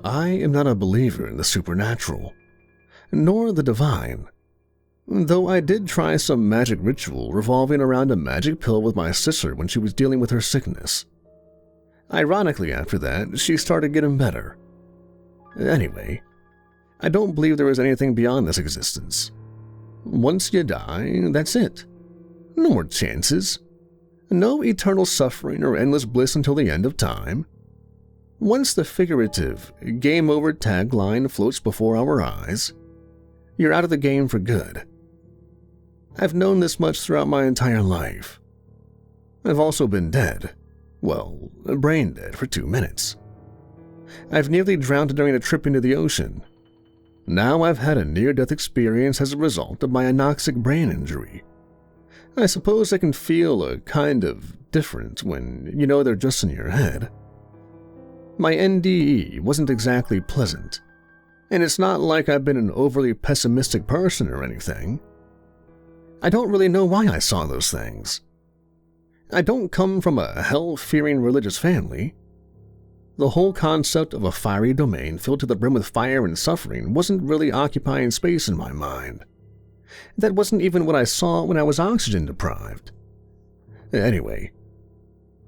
I am not a believer in the supernatural, nor the divine, though I did try some magic ritual revolving around a magic pill with my sister when she was dealing with her sickness. Ironically, after that, she started getting better. Anyway, I don't believe there is anything beyond this existence. Once you die, that's it. No more chances. No eternal suffering or endless bliss until the end of time. Once the figurative "game over" tagline floats before our eyes, you're out of the game for good. I've known this much throughout my entire life. I've also been dead. Well, brain dead for 2 minutes. I've nearly drowned during a trip into the ocean. Now I've had a near-death experience as a result of my anoxic brain injury. I suppose I can feel a kind of different when you know they're just in your head. My NDE wasn't exactly pleasant, and it's not like I've been an overly pessimistic person or anything. I don't really know why I saw those things. I don't come from a hell-fearing religious family. The whole concept of a fiery domain filled to the brim with fire and suffering wasn't really occupying space in my mind. That wasn't even what I saw when I was oxygen deprived. Anyway,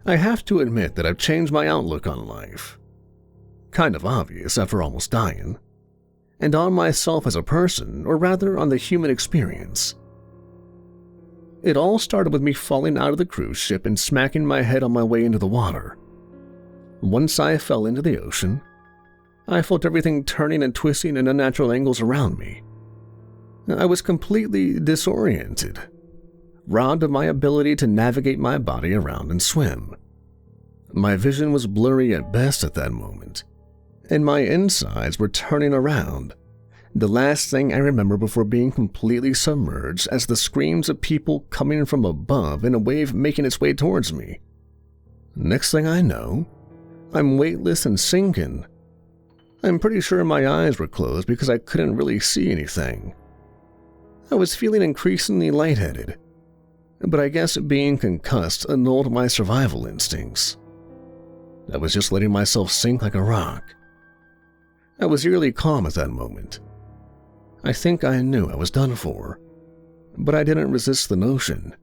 I have to admit that I've changed my outlook on life. Kind of obvious after almost dying. And on myself as a person, or rather on the human experience. It all started with me falling out of the cruise ship and smacking my head on my way into the water. Once I fell into the ocean, I felt everything turning and twisting in unnatural angles around me. I was completely disoriented, robbed of my ability to navigate my body around and swim. My vision was blurry at best at that moment, and my insides were turning around. The last thing I remember before being completely submerged as the screams of people coming from above in a wave making its way towards me. Next thing I know, I'm weightless and sinking. I'm pretty sure my eyes were closed because I couldn't really see anything. I was feeling increasingly lightheaded, but I guess being concussed annulled my survival instincts. I was just letting myself sink like a rock. I was eerily calm at that moment. I think I knew I was done for, but I didn't resist the notion.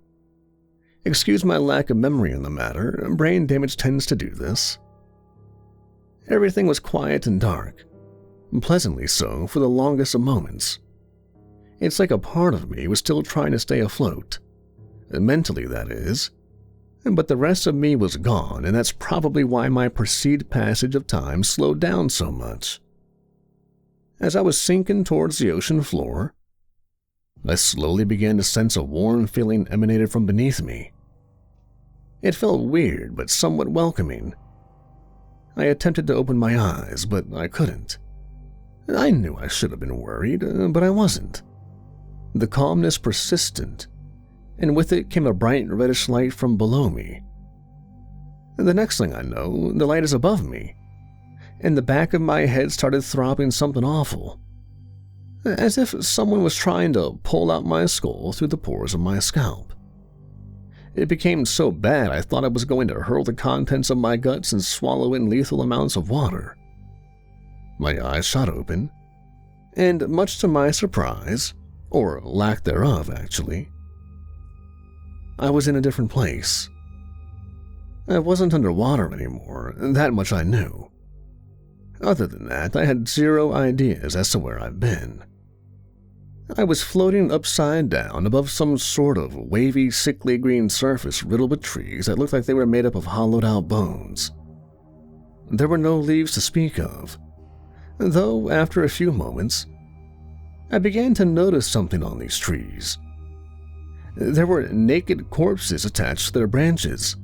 Excuse my lack of memory in the matter, brain damage tends to do this. Everything was quiet and dark, pleasantly so for the longest of moments. It's like a part of me was still trying to stay afloat, mentally that is, but the rest of me was gone, and that's probably why my perceived passage of time slowed down so much. As I was sinking towards the ocean floor, I slowly began to sense a warm feeling emanated from beneath me. It felt weird but somewhat welcoming. I attempted to open my eyes, but I couldn't. I knew I should have been worried, but I wasn't. The calmness persisted, and with it came a bright reddish light from below me. The next thing I know, the light is above me, and the back of my head started throbbing something awful, as if someone was trying to pull out my skull through the pores of my scalp. It became so bad I thought I was going to hurl the contents of my guts and swallow in lethal amounts of water. My eyes shot open, and much to my surprise, or lack thereof actually, I was in a different place. I wasn't underwater anymore, that much I knew. Other than that, I had zero ideas as to where I've been. I was floating upside down above some sort of wavy, sickly green surface riddled with trees that looked like they were made up of hollowed-out bones. There were no leaves to speak of, though after a few moments, I began to notice something on these trees. There were naked corpses attached to their branches,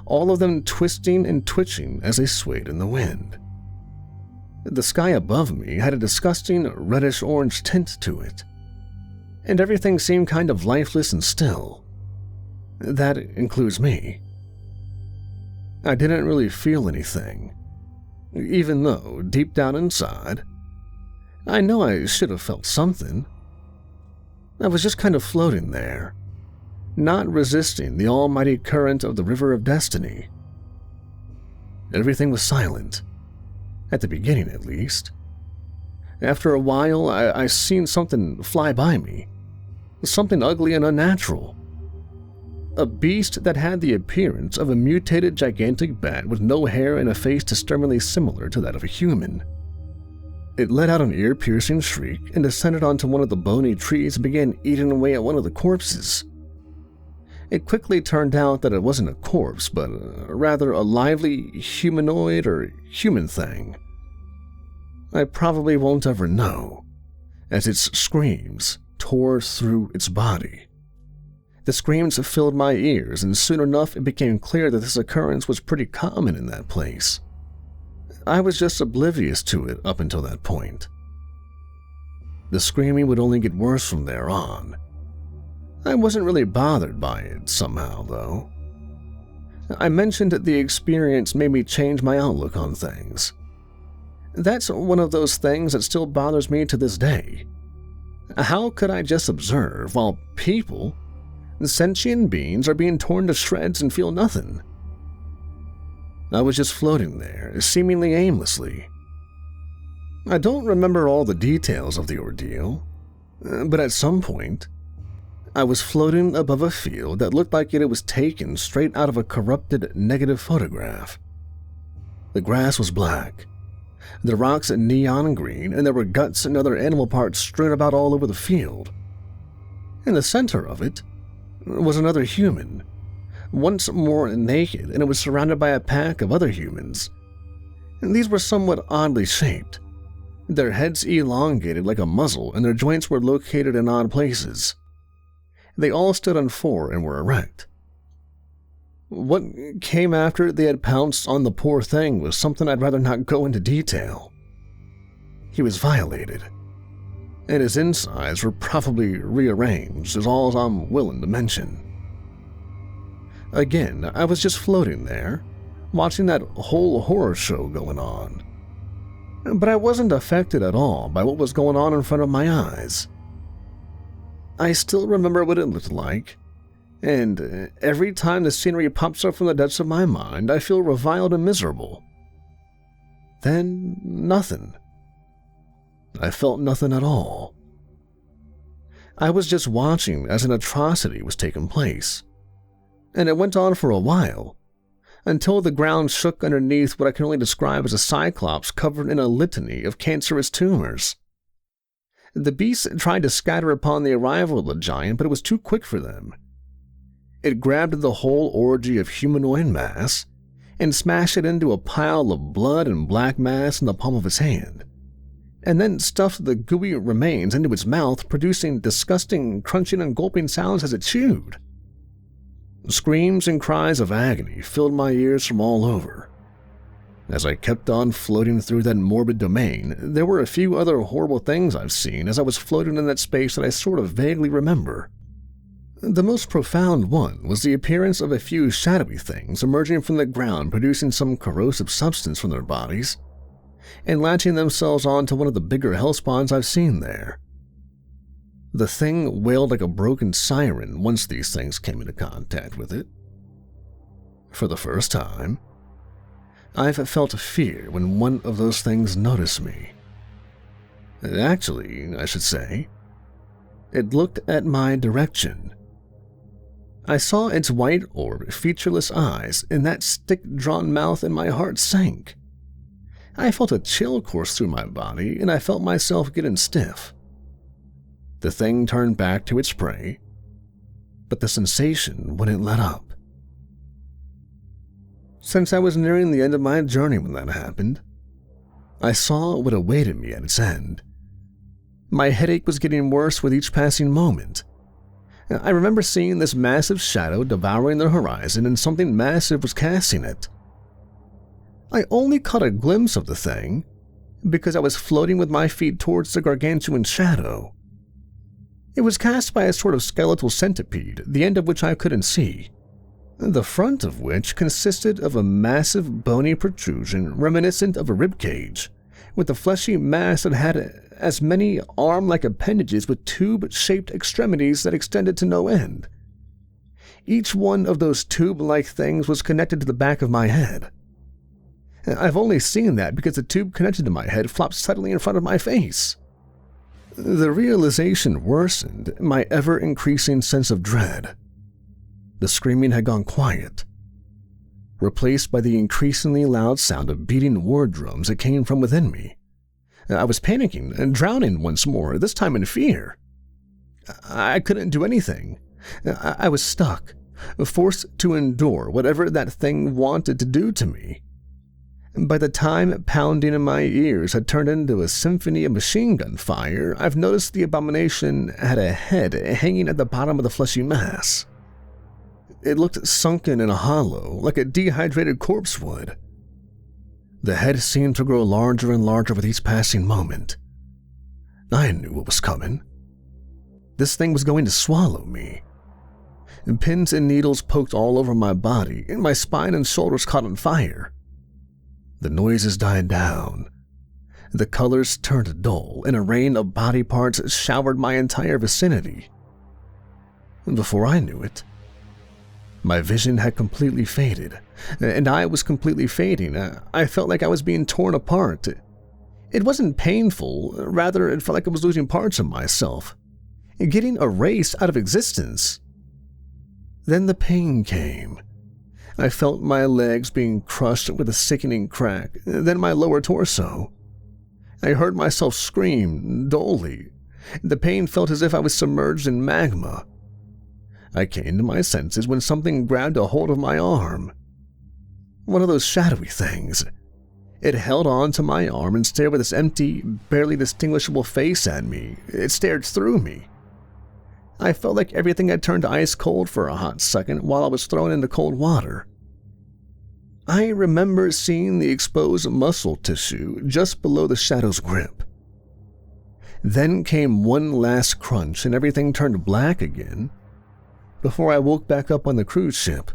all of them twisting and twitching as they swayed in the wind. The sky above me had a disgusting reddish-orange tint to it, and everything seemed kind of lifeless and still. That includes me. I didn't really feel anything, even though, deep down inside, I know I should have felt something. I was just kind of floating there, not resisting the almighty current of the river of destiny. Everything was silent, At the beginning, at least. After a while, I seen something fly by me. Something ugly and unnatural. A beast that had the appearance of a mutated gigantic bat with no hair and a face disturbingly similar to that of a human. It let out an ear-piercing shriek and descended onto one of the bony trees and began eating away at one of the corpses. It quickly turned out that it wasn't a corpse, but rather a lively humanoid or human thing. I probably won't ever know, as its screams tore through its body. The screams filled my ears, and soon enough it became clear that this occurrence was pretty common in that place. I was just oblivious to it up until that point. The screaming would only get worse from there on. I wasn't really bothered by it somehow, though. I mentioned that the experience made me change my outlook on things. That's one of those things that still bothers me to this day. How could I just observe while people, sentient beings, are being torn to shreds and feel nothing? I was just floating there, seemingly aimlessly. I don't remember all the details of the ordeal, but at some point, I was floating above a field that looked like it was taken straight out of a corrupted negative photograph. The grass was black, the rocks neon green, and there were guts and other animal parts strewn about all over the field. In the center of it was another human, once more naked, and it was surrounded by a pack of other humans. And these were somewhat oddly shaped, their heads elongated like a muzzle, and their joints were located in odd places. They all stood on four and were erect. What came after they had pounced on the poor thing was something I'd rather not go into detail. He was violated, and his insides were probably rearranged, is all I'm willing to mention. Again, I was just floating there, watching that whole horror show going on. But I wasn't affected at all by what was going on in front of my eyes. I still remember what it looked like, and every time the scenery pops up from the depths of my mind, I feel reviled and miserable. Then, nothing. I felt nothing at all. I was just watching as an atrocity was taking place, and it went on for a while, until the ground shook underneath what I can only describe as a cyclops covered in a litany of cancerous tumors. The beast tried to scatter upon the arrival of the giant, but it was too quick for them. It grabbed the whole orgy of humanoid mass and smashed it into a pile of blood and black mass in the palm of its hand, and then stuffed the gooey remains into its mouth, producing disgusting crunching and gulping sounds as it chewed. Screams and cries of agony filled my ears from all over. As I kept on floating through that morbid domain, there were a few other horrible things I've seen as I was floating in that space that I sort of vaguely remember. The most profound one was the appearance of a few shadowy things emerging from the ground, producing some corrosive substance from their bodies, and latching themselves onto one of the bigger hellspawns I've seen there. The thing wailed like a broken siren once these things came into contact with it. For the first time, I've felt fear when one of those things noticed me. Actually, I should say, it looked at my direction. I saw its white orb, featureless eyes, and that stick-drawn mouth, and my heart sank. I felt a chill course through my body, and I felt myself getting stiff. The thing turned back to its prey, but the sensation wouldn't let up. Since I was nearing the end of my journey when that happened, I saw what awaited me at its end. My headache was getting worse with each passing moment. I remember seeing this massive shadow devouring the horizon, and something massive was casting it. I only caught a glimpse of the thing because I was floating with my feet towards the gargantuan shadow. It was cast by a sort of skeletal centipede, the end of which I couldn't see, the front of which consisted of a massive bony protrusion reminiscent of a ribcage, with a fleshy mass that had as many arm-like appendages with tube-shaped extremities that extended to no end. Each one of those tube-like things was connected to the back of my head. I've only seen that because the tube connected to my head flopped suddenly in front of my face. The realization worsened my ever-increasing sense of dread. The screaming had gone quiet, replaced by the increasingly loud sound of beating war drums that came from within me. I was panicking and drowning once more, this time in fear. I couldn't do anything. I was stuck, forced to endure whatever that thing wanted to do to me. By the time pounding in my ears had turned into a symphony of machine gun fire, I've noticed the abomination had a head hanging at the bottom of the fleshy mass. It looked sunken and hollow, like a dehydrated corpse would. The head seemed to grow larger and larger with each passing moment. I knew what was coming. This thing was going to swallow me. Pins and needles poked all over my body, and my spine and shoulders caught on fire. The noises died down. The colors turned dull, and a rain of body parts showered my entire vicinity. Before I knew it, my vision had completely faded, and I was completely fading. I felt like I was being torn apart. It wasn't painful, rather it felt like I was losing parts of myself, getting erased out of existence. Then the pain came. I felt my legs being crushed with a sickening crack, then my lower torso. I heard myself scream, dully. The pain felt as if I was submerged in magma. I came to my senses when something grabbed a hold of my arm. One of those shadowy things. It held on to my arm and stared with its empty, barely distinguishable face at me. It stared through me. I felt like everything had turned ice cold for a hot second while I was thrown into cold water. I remember seeing the exposed muscle tissue just below the shadow's grip. Then came one last crunch and everything turned black again before I woke back up on the cruise ship,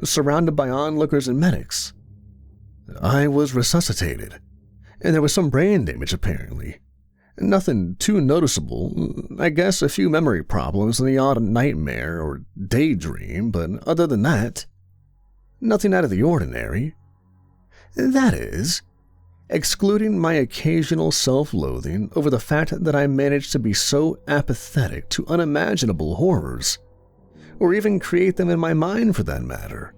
surrounded by onlookers and medics. I was resuscitated, and there was some brain damage apparently. Nothing too noticeable, I guess a few memory problems and the odd nightmare or daydream, but other than that, nothing out of the ordinary. That is, excluding my occasional self-loathing over the fact that I managed to be so apathetic to unimaginable horrors, or even create them in my mind for that matter.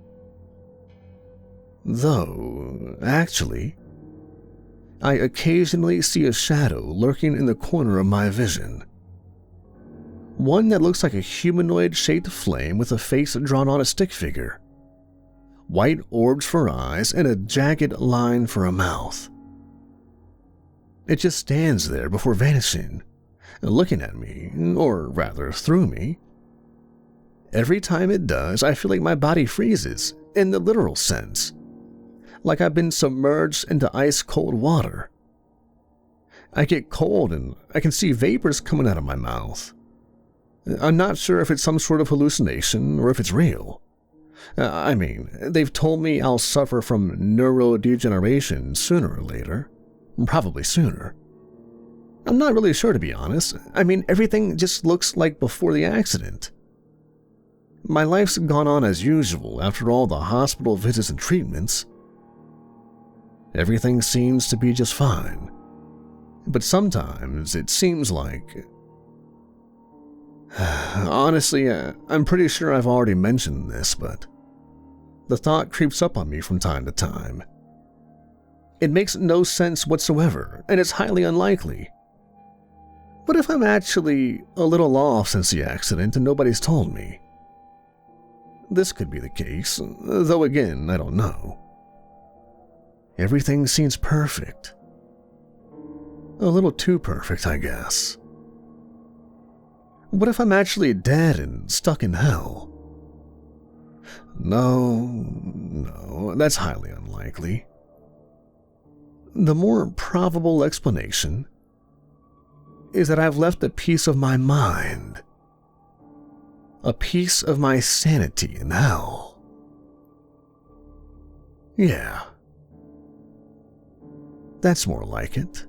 Though, actually, I occasionally see a shadow lurking in the corner of my vision. One that looks like a humanoid-shaped flame with a face drawn on a stick figure. White orbs for eyes and a jagged line for a mouth. It just stands there before vanishing, looking at me, or rather through me. Every time it does, I feel like my body freezes, in the literal sense. Like I've been submerged into ice-cold water. I get cold and I can see vapors coming out of my mouth. I'm not sure if it's some sort of hallucination or if it's real. I mean, they've told me I'll suffer from neurodegeneration sooner or later. Probably sooner. I'm not really sure, to be honest. I mean, everything just looks like before the accident. My life's gone on as usual after all the hospital visits and treatments. Everything seems to be just fine. But sometimes it seems like... Honestly, I'm pretty sure I've already mentioned this, but the thought creeps up on me from time to time. It makes no sense whatsoever, and it's highly unlikely. What if I'm actually a little off since the accident and nobody's told me? This could be the case, though again, I don't know. Everything seems perfect. A little too perfect, I guess. What if I'm actually dead and stuck in hell? No, that's highly unlikely. The more probable explanation is that I've left a piece of my mind, a piece of my sanity in hell. Yeah. That's more like it.